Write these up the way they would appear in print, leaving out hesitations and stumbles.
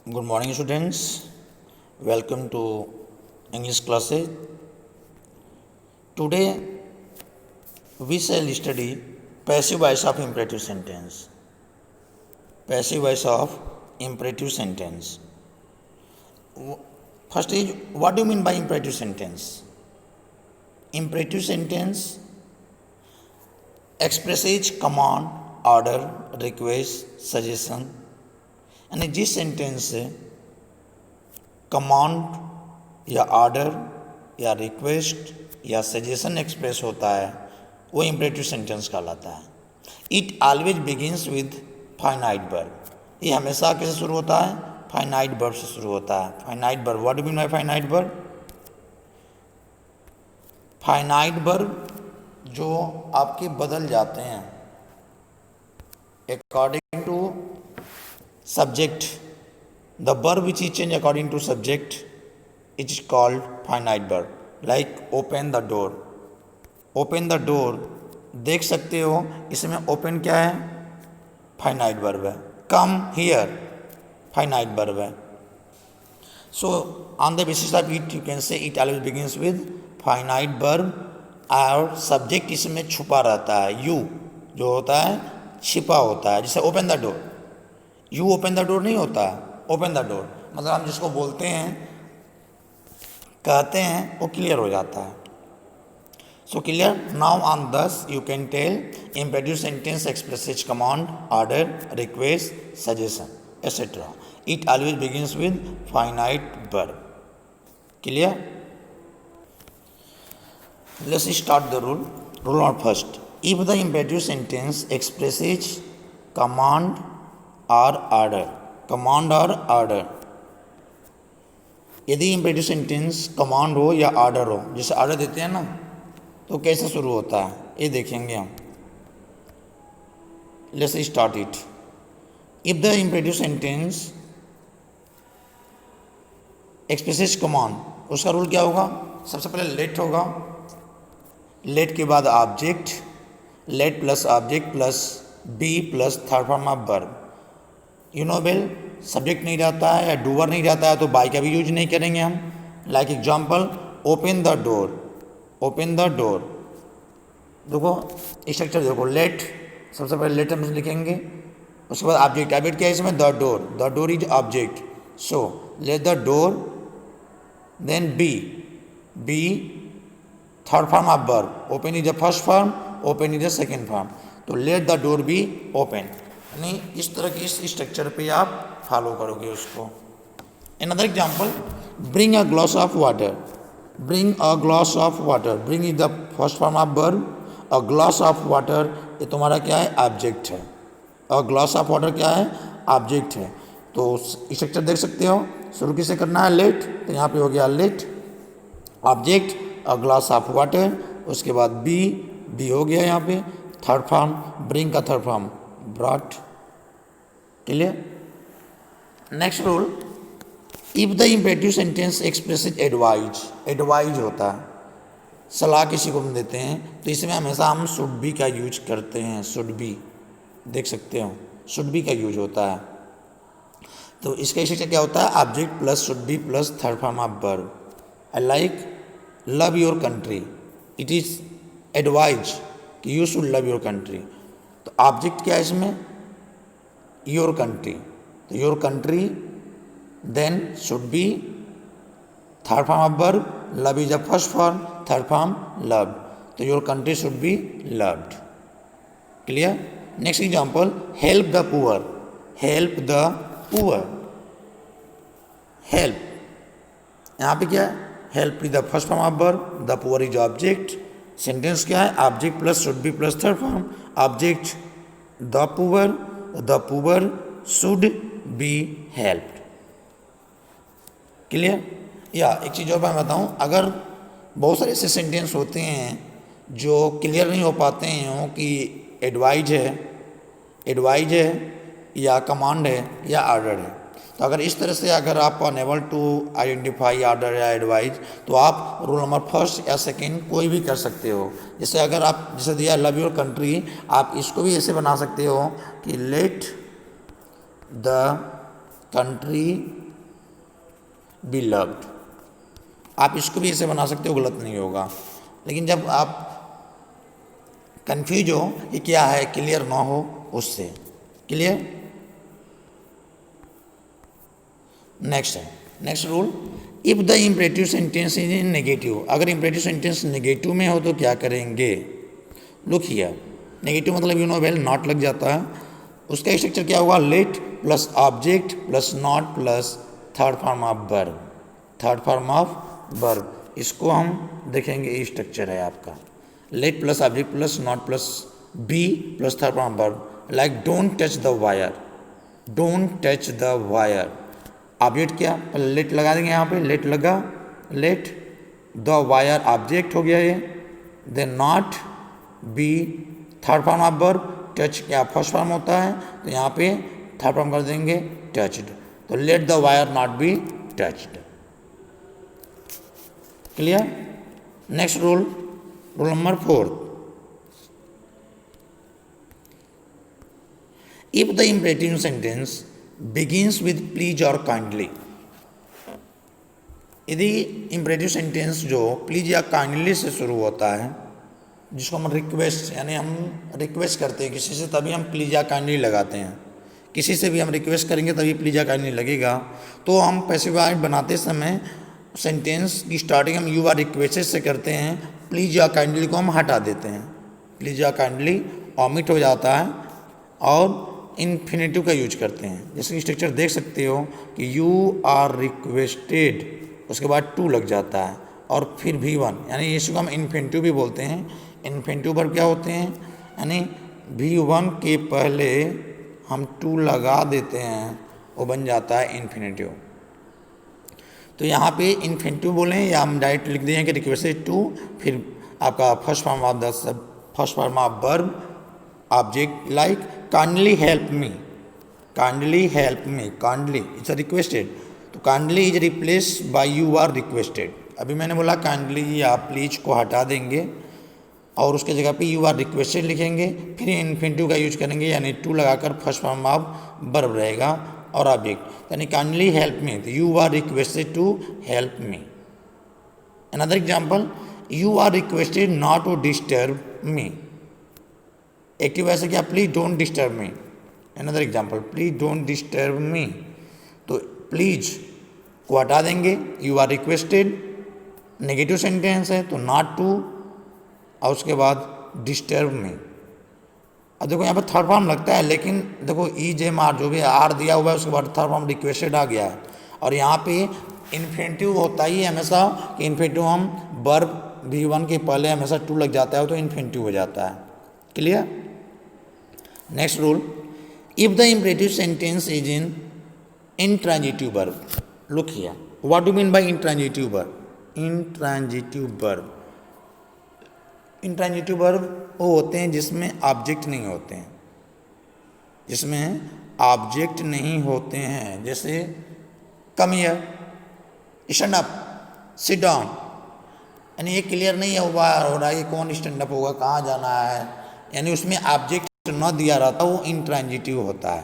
Good morning, students. Welcome to English classes. Today we shall study passive voice of imperative sentence. Passive voice of imperative sentence. First is, what do you mean by imperative sentence? Imperative sentence expresses command, order, request, suggestion. यानी जिस sentence से command या order या request या suggestion express होता है वो imperative sentence कहलाता है. It always begins with finite verb. ये हमेशा कैसे शुरू होता है? फाइनाइट वर्ब से शुरू होता है. Finite verb, what do mean by finite verb? Finite verb जो आपके बदल जाते हैं according to subject. The verb which is changed according to subject, it is called finite verb. Like open the door. Open the door, देख सकते हो इसमें open क्या है? finite verb है. Come here, finite verb है. So on the basis of it you can say it always begins with finite verb. और subject इसमें छुपा रहता है. you जो होता है छिपा होता है. जैसे open the door, you open the door नहीं होता. ओपन द डोर मतलब हम जिसको बोलते हैं कहते हैं वो क्लियर हो जाता है. So clear. Now on this you can tell imperative sentence expresses command, order, request, suggestion etcetera. It always begins with finite verb. Clear. Let's start the rule. Rule number first. If the imperative sentence expresses command और order. Command और order. यदि imperative sentence command हो या order हो, जैसे order देते हैं ना, तो कैसे शुरू होता है ये देखेंगे हम. Let's start it. If the imperative sentence expresses command, उसका रूल क्या होगा? सबसे पहले लेट होगा. लेट के बाद object. Let plus object plus be plus third form of verb. You know well, subject नहीं रहता है या डूअर नहीं रहता है तो बाय का भी यूज नहीं करेंगे हम. Like example, open the door. Open the door. देखो स्ट्रक्चर देखो. लेट, सबसे पहले लेट हम लिखेंगे. उसके बाद ऑब्जेक्ट. ऑब्जेक्ट क्या है इसमें? The door. The door is object. So let the door, then be. Be third form of verb. Open is the first form, open is the second form. तो let the door be open. नहीं, इस तरह की इस structure पे आप follow करोगे उसको. Another example, bring a glass of water. Bring a glass of water. Bring is the first form of verb. A glass of water ये तुम्हारा क्या है? ऑब्जेक्ट है. अ ग्लास ऑफ वाटर क्या है? ऑब्जेक्ट है. तो स्ट्रक्चर देख सकते हो. शुरू किसे करना है? लेट. तो यहाँ पे हो गया let, object, a glass of water. उसके बाद बी. बी हो गया यहाँ पे थर्ड फॉर्म. ब्रिंग का third form brought. Clear. Next rule. If the imperative sentence expresses advice. Advice होता है सलाह किसी को हम देते हैं, तो इसमें हमेशा हम शुड बी का यूज करते हैं. शुड बी देख सकते हो, शुड बी का यूज होता है. तो इसका स्ट्रक्चर क्या होता है? Object plus should be plus third form of verb. I like love your country. It is advise कि you should love your country. तो ऑब्जेक्ट क्या है इसमें? Your country. तो your country, then should be third form of verb. Love is the first form, third form love. तो your country should be loved. Clear. Next example, help the poor. Help the poor. Help यहाँ पे क्या है? Help is the first form of verb. The poor is object. Sentence क्या है? Object plus should be plus third form. Object the poor. The poor should be helped. Clear. या एक चीज़ और मैं बताऊं, अगर बहुत सारे ऐसे सेंटेंस होते हैं जो क्लियर नहीं हो पाते हैं कि एडवाइज है या कमांड है या ऑर्डर है, तो अगर इस तरह से अगर आप अनेबल टू आइडेंटिफाई ऑर्डर या एडवाइज, तो आप रूल नंबर फर्स्ट या सेकंड कोई भी कर सकते हो. जैसे अगर आप जैसे दिया लव योर कंट्री, आप इसको भी ऐसे बना सकते हो कि लेट द कंट्री बिलव्ड। आप इसको भी ऐसे बना सकते हो, गलत नहीं होगा। लेकिन जब आप कंफ्यूज हो कि क्या है, क्लियर ना हो उससे। Clear. Next rule, if the imperative sentence is in negative. अगर इम्परेटिव सेंटेंस नेगेटिव में हो तो क्या करेंगे? लुक हियर, नेगेटिव मतलब यू नो वेल, नॉट लग जाता है। उसका स्ट्रक्चर क्या होगा? Let plus object plus not plus third form of verb. Third form of verb, इसको हम देखेंगे, ये स्ट्रक्चर है आपका। Let plus object plus not plus be plus third form verb. Like don't touch the wire, don't touch the wire. Object क्या, पहले late लगा देंगे यहाँ पे, लेट लगा, लेट द वायर ऑब्जेक्ट हो गया ये। Then not be third form of verb, touch क्या फर्स्ट फॉर्म होता है, तो यहाँ पे थर्ड फॉर्म कर देंगे टच्ड। तो let the wire not be touched. Clear. Next rule, rule number 4, if the imperative sentence begins with please और काइंडली। यदि इम्परेटिव सेंटेंस जो प्लीज या काइंडली से शुरू होता है, जिसको हम रिक्वेस्ट, यानी हम रिक्वेस्ट करते हैं किसी से, तभी हम प्लीज या काइंडली लगाते हैं। किसी से भी हम रिक्वेस्ट करेंगे तभी प्लीज या काइंडली लगेगा। तो हम पैसिव वॉइस बनाते समय सेंटेंस की स्टार्टिंग हम यू आर रिक्वेस्टेड से करते हैं, प्लीज या काइंडली को हम हटा देते हैं। प्लीज या काइंडली ऑमिट हो जाता है और इन्फिनेटिव का यूज करते हैं। जैसे स्ट्रक्चर देख सकते हो कि यू आर रिक्वेस्टेड, उसके बाद टू लग जाता है और फिर V1, यानी इसको हम इन्फिनेटिव भी बोलते हैं। इन्फिनेटिव वर्ब क्या होते हैं, यानी V1 के पहले हम टू लगा देते हैं, वो बन जाता है इन्फिनेटिव। तो यहाँ पे इन्फिनेटिव बोलें या हम डायरेक्ट लिख दें कि रिक्वेस्टेड टू, फिर आपका first form of verb object, like kindly help me, kindly help me, kindly it's requested, तो kindly is replace by you are requested. अभी मैंने बोला काइंडली या प्लीज को हटा देंगे और उसके जगह पे यू आर रिक्वेस्टेड लिखेंगे, फिर इन्फिनेटिव का यूज करेंगे, यानी टू लगाकर फर्स्ट फॉर्म ऑफ वर्ब रहेगा और ऑब्जेक्ट, यानी काइंडली हेल्प मी, तो you are requested to help me. Another example, you are requested not to disturb me. Active ऐसे क्या, please don't disturb me. Another example, please don't disturb me, तो please को हटा देंगे, you are requested negative sentence है तो not to, और उसके बाद डिस्टर्ब मी। अब देखो यहाँ पर थर्ड फॉर्म लगता है, लेकिन देखो ई जे मार जो भी आर दिया हुआ है उसके बाद थर्ड फॉर्म रिक्वेस्टेड आ गया है। और यहाँ पे इन्फिनेटिव होता ही है हमेशा कि इन्फिनेटिव हम वर्ब V1 के पहले हमेशा टू लग जाता है तो इन्फिनेटिव हो जाता है। Clear. Next rule, if the imperative sentence is in intransitive verb. Look here, what do mean bye intransitive verb? Intransitive verb, intransitive verb वो होते हैं जिसमें ऑब्जेक्ट नहीं होते हैं, जिसमें ऑब्जेक्ट नहीं होते हैं। जैसे come here, stand up, sit down, यानी ये क्लियर नहीं हुआ हो रहा है कि कौन स्टैंड अप होगा, कहाँ जाना है, यानी उसमें ऑब्जेक्ट न दिया रहता, वो इंट्रांजिटिव होता है।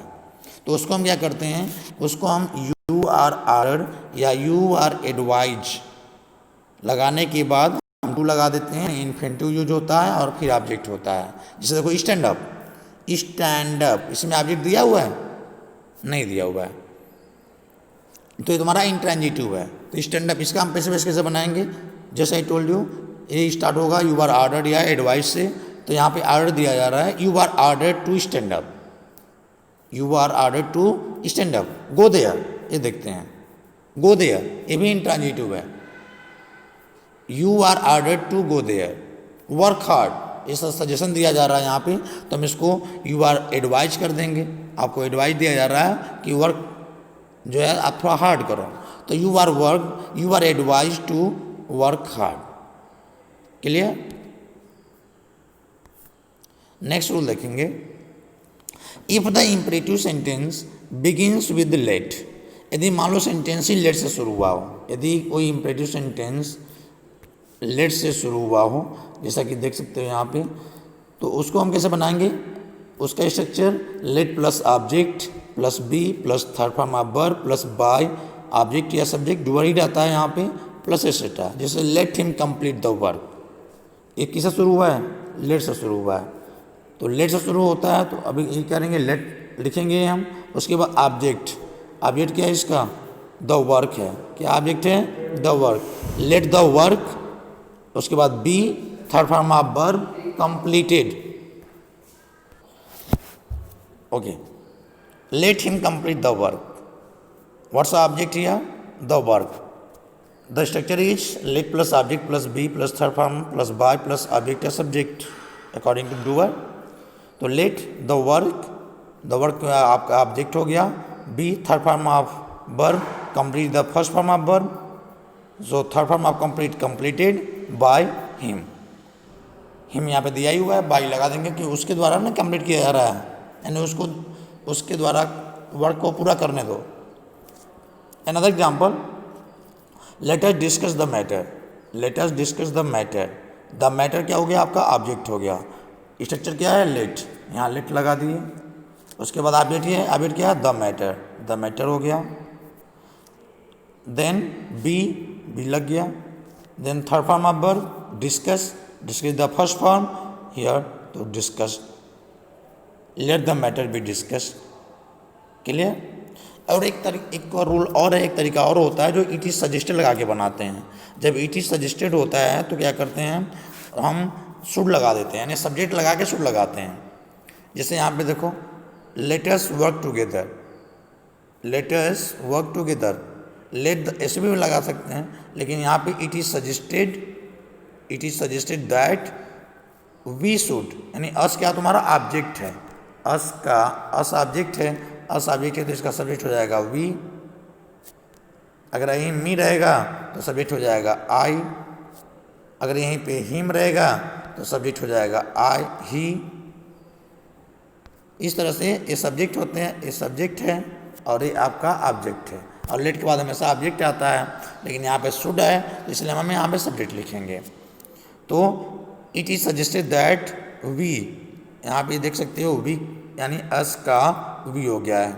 तो उसको हम क्या करते हैं, उसको हम यू आर ऑर्डर्ड या यू आर एडवाइज लगाने के बाद हम टू लगा देते हैं, इन्फिनेटिव यूज होता है और फिर ऑब्जेक्ट होता है। जैसे देखो स्टैंड अप, स्टैंड अप, इसमें ऑब्जेक्ट दिया हुआ है? नहीं दिया हुआ है, तो ये तुम्हारा इंट्रांजिटिव है। तो स्टैंड अप इसका हम पैसे कैसे बनाएंगे? जैसे आई टोल्ड यू, ये स्टार्ट होगा यू आर ऑर्डर्ड या एडवाइस से, तो यहाँ पे ऑर्डर दिया जा रहा है, you are ordered to stand up, you are ordered to stand up, go there, ये देखते हैं गो देयर, ये भी इंट्रांजिटिव है। You are ordered to go there, work hard, ये सजेशन दिया जा रहा है यहाँ पे, तो हम इसको यू आर एडवाइज कर देंगे। आपको एडवाइज दिया जा रहा है कि वर्क जो है आप थोड़ा हार्ड करो, तो you are advise to work hard. Clear. Next rule देखेंगे, if the imperative sentence begins with let. यदि मान लो सेंटेंस ही लेट से शुरू हुआ हो, यदि कोई इम्परेटिव सेंटेंस लेट से शुरू हुआ हो, जैसा कि देख सकते हो यहाँ पे, तो उसको हम कैसे बनाएंगे? उसका structure let plus object plus be plus third form of verb plus by object या सब्जेक्ट डूअर ही रहता है यहाँ पे प्लस एसेट्रा। जैसे let him complete the work, ये किससे शुरू हुआ है? लेट से शुरू हुआ है। तो लेट से शुरू होता है तो अभी ये करेंगे लेट लिखेंगे हम। उसके बाद ऑब्जेक्ट, ऑब्जेक्ट क्या है इसका? द वर्क है। क्या ऑब्जेक्ट है? The work. Let the work, उसके बाद be third form of verb completed. Okay, let him complete the work. What's object here? The work. The structure is let plus object plus be plus third form plus by plus object as subject according to doer। तो let the work आपका object हो गया, be third form of verb complete the first form of verb, so third form of complete completed by him। him यहाँ पे दिया ही हुआ है, by लगा देंगे कि उसके द्वारा ना कंप्लीट किया जा रहा है, यानी उसके द्वारा वर्क को पूरा करने दो। Another example, let us discuss the matter। let us discuss the matter। The matter क्या हो गया? आपका ऑब्जेक्ट हो गया। स्ट्रक्चर क्या है? लेट, यहाँ लेट लगा दिए। उसके बाद ऑब्जेक्ट है, ऑब्जेक्ट क्या है? द मैटर, द मैटर हो गया। देन बी लग गया। Then third form of verb discuss, discuss the first form here, तो discuss. Let the matter be discuss. Clear? और एक और रूल और है, एक तरीका और होता है जो इट इज़ सजेस्टेड लगा के बनाते हैं। जब इट इज़ सजेस्टेड होता है तो क्या करते हैं हम? शुड लगा देते हैं, यानी सब्जेक्ट लगा के शुड लगाते हैं। जैसे यहाँ पे देखो, let us work together, let us work together. Let ऐसे भी लगा सकते हैं, लेकिन यहाँ पे it is suggested that we should, यानी अस क्या तुम्हारा ऑब्जेक्ट है, अस ऑब्जेक्ट है, अस ऑब्जेक्ट है तो इसका सब्जेक्ट हो जाएगा वी। अगर यहीं मी रहेगा तो सब्जेक्ट हो जाएगा आई। अगर यहीं पे हिम रहेगा तो सब्जेक्ट हो जाएगा आई ही। इस तरह से ये सब्जेक्ट होते हैं, ये सब्जेक्ट है और ये आपका ऑब्जेक्ट है। और लेट के बाद हमेशा ऑब्जेक्ट आता है, लेकिन यहाँ पे शुड है इसलिए हम यहाँ पे सब्जेक्ट लिखेंगे। तो it is suggested that we, यहाँ पे देख सकते हो वी यानी अस का वी हो गया है।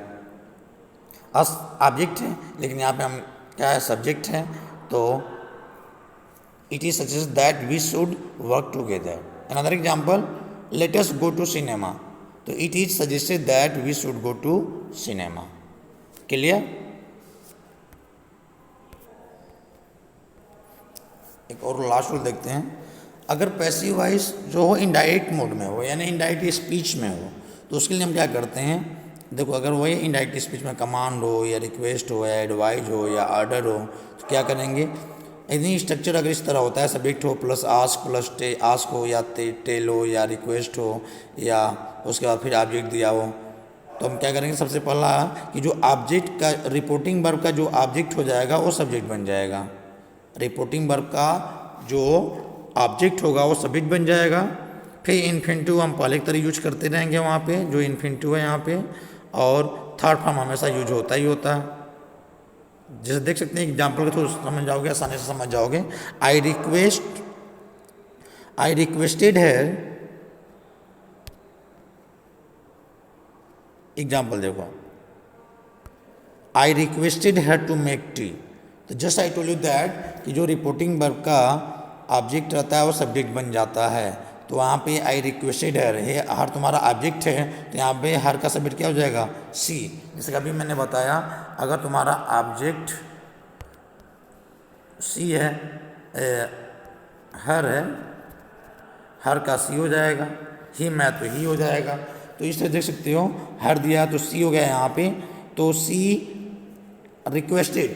अस ऑब्जेक्ट है लेकिन यहाँ पे हम क्या है? सब्जेक्ट है। तो it is suggest that we should work together. Another example, let us go to cinema, तो it is suggested that we should go to cinema. Clear? एक और लास्ट रूल देखते हैं। अगर पैसिव वॉइस जो हो इनडायरेक्ट मोड में हो, यानी इनडायरेक्ट स्पीच में हो, तो उसके लिए हम क्या करते हैं? देखो, अगर वही इनडायरेक्ट स्पीच में कमांड हो या रिक्वेस्ट हो या एडवाइज हो या ऑर्डर हो, तो क्या करेंगे? यदि स्ट्रक्चर अगर इस तरह होता है, सब्जेक्ट हो प्लस आस्क प्लस आस्क हो या टेल हो या रिक्वेस्ट हो या उसके बाद फिर ऑब्जेक्ट दिया हो, तो हम क्या करेंगे? सबसे पहला कि जो ऑब्जेक्ट का रिपोर्टिंग वर्ब का जो ऑब्जेक्ट हो जाएगा वो सब्जेक्ट बन जाएगा। रिपोर्टिंग वर्ब का जो ऑब्जेक्ट होगा वो सब्जेक्ट बन जाएगा। फिर इन्फिनिटिव हम पहले की तरह यूज करते रहेंगे वहाँ पे, जो इन्फिनिटिव है यहाँ पे, और थर्ड फॉर्म हमेशा यूज होता ही होता है। जैसे देख सकते हैं एग्जाम्पल के थ्रू समझ जाओगे, आसानी से समझ जाओगे। आई रिक्वेस्टेड है, एग्जाम्पल देखो, I requested her to make tea. तो just I told you that कि जो रिपोर्टिंग वर्ब का ऑब्जेक्ट रहता है वो सब्जेक्ट बन जाता है। तो वहाँ पे आई रिक्वेस्टेड है, हर तुम्हारा ऑब्जेक्ट है, तो यहाँ पे हर का सब्जेक्ट क्या हो जाएगा? सी। जैसे कि अभी मैंने बताया, अगर तुम्हारा ऑब्जेक्ट सी है, हर है, हर का सी हो जाएगा, हिम है तो ही हो जाएगा। तो इस तरह देख सकते हो, हर दिया तो सी हो गया यहाँ पे, तो सी रिक्वेस्टेड,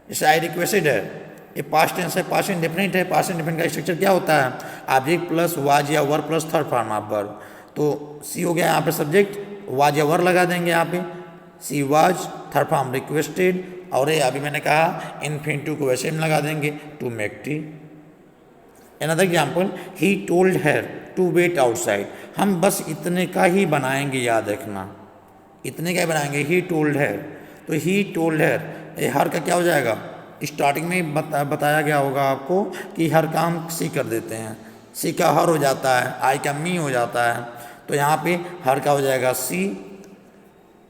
जैसे आई रिक्वेस्टेड है, ये पास्ट टेंस है, पास्ट इंडेफिनिट है। पास्ट इंडेफिनिट का स्ट्रक्चर क्या होता है? ऑब्जेक्ट प्लस वाज या वर plus third form of verb. तो सी हो गया यहाँ पे सब्जेक्ट, वाज या वर लगा देंगे यहाँ पे, she was third form requested, और ये अभी मैंने कहा इन्फिनिटिव को वैसे हम लगा देंगे to make tea. Another example, he told her to wait outside. हम बस इतने का ही बनाएंगे, याद रखना, इतने का ही बनाएंगे। ही टोल्ड हर, तो ही टोल्ड हर, ये हर का क्या हो जाएगा? स्टार्टिंग में बताया गया होगा आपको कि हर काम सी कर देते हैं, सी का हर हो जाता है, आई का मी हो जाता है। तो यहाँ पे हर का हो जाएगा सी,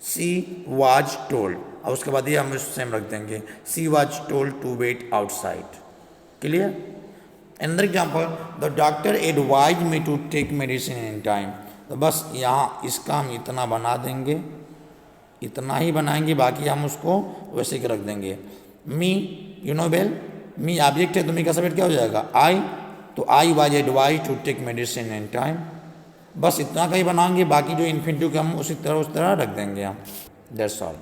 शी वाज टोल्ड, और उसके बाद ये हम सेम रख देंगे, she was told to wait outside. Clear? Another example, the doctor advised me to take medicine in time। तो बस यहाँ इसका हम इतना बना देंगे, इतना ही बनाएंगे, बाकी हम उसको वैसे ही रख देंगे। मी यू नो बेल, मी ऑब्जेक्ट है तो मी का सब्जेक्ट क्या हो जाएगा? आई, तो I was advise to take medicine in time. बस इतना का ही बनाएंगे, बाकी जो इन्फिनिटिव के हम उस तरह रख देंगे हम। That's all.